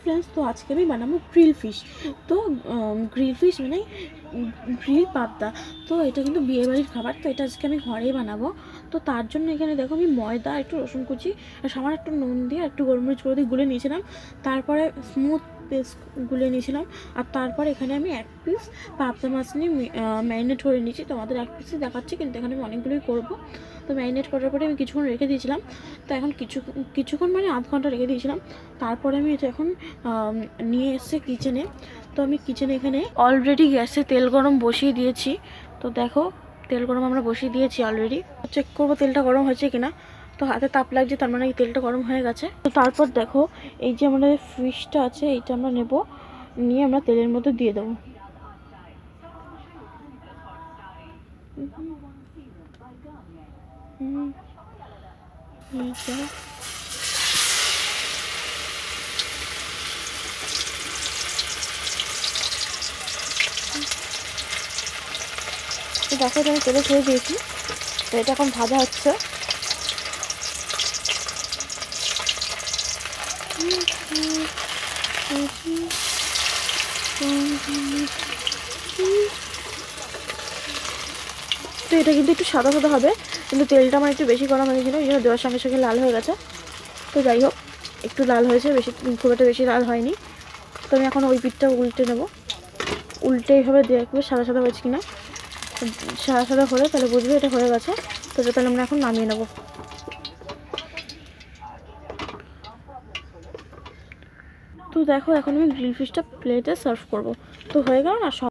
Friends, তো আজকে আমি বানাবো গ্রিল ফিশ। তো গ্রিল ফিশ মানে গ্রিল পাবদা। তো এটা কিন্তু বিয়েবাড়ির খাবার, তো এটা আজকে আমি ঘরেই বানাবো। তো তার জন্য এখানে দেখো আমি ময়দা, একটু রসুন কুচি আর সামান্য একটু নুন দিয়ে একটু গোলমরিচ গুঁড়ো দিয়ে গুলে নিয়েছিলাম। তারপরে স্মুথ পেস্ট গুলে নিয়েছিলাম। আর তারপর এখানে আমি এক পিস পাবদা মাছ নিয়ে ম্যারিনেট করে নিয়েছি। তোমাদের এক পিসই দেখাচ্ছি, কিন্তু এখানে আমি অনেকগুলোই করবো। তো ম্যারিনেট করার পরে আমি কিছুক্ষণ রেখে দিয়েছিলাম। তো এখন কিছুক্ষণ মানে আধ ঘন্টা রেখে দিয়েছিলাম। তারপরে আমি এটা এখন নিয়ে এসেছি কিচেনে। তো আমি কিচেনে এখানে অলরেডি গ্যাসে তেল গরম বসিয়ে দিয়েছি। তো দেখো, তেল গরম আমরা বসিয়ে দিয়েছি অলরেডি। চেক করবো তেলটা গরম হয়েছে কিনা। তো হাতে তাপ লাগছে, তার মানে এই তেলটা গরম হয়ে গেছে। তো তারপর দেখো, এই যে আমাদের ফিশটা আছে এইটা আমরা নেব, নিয়ে আমরা তেলের মধ্যে দিয়ে দেবো। তো দেখো, এটা আমি তেলে ছেড়ে দিয়েছি। তো এটা এখন ভাজা হচ্ছে। তো এটা কিন্তু একটু সাদা সাদা হবে, কিন্তু তেলটা আমার একটু বেশি গরম হয়ে গেছিলো, এই জন্য দেওয়ার সঙ্গে সঙ্গে লাল হয়ে গেছে। তো যাই হোক, একটু লাল হয়েছে, বেশি খুব একটা বেশি লাল হয়নি। তো আমি এখন ওই পিঠটা উল্টে নেব। উল্টে এইভাবে দেখবো সাদা সাদা হয়েছে কিনা। সাদা সাদা হলে তাহলে বুঝবে এটা হয়ে গেছে। তো তাহলে আমরা এখন নামিয়ে নেব। তো দেখো, এখন আমি গ্রিল ফিশটা প্লেটে সার্ভ করব। তো হয়ে গেল না সব।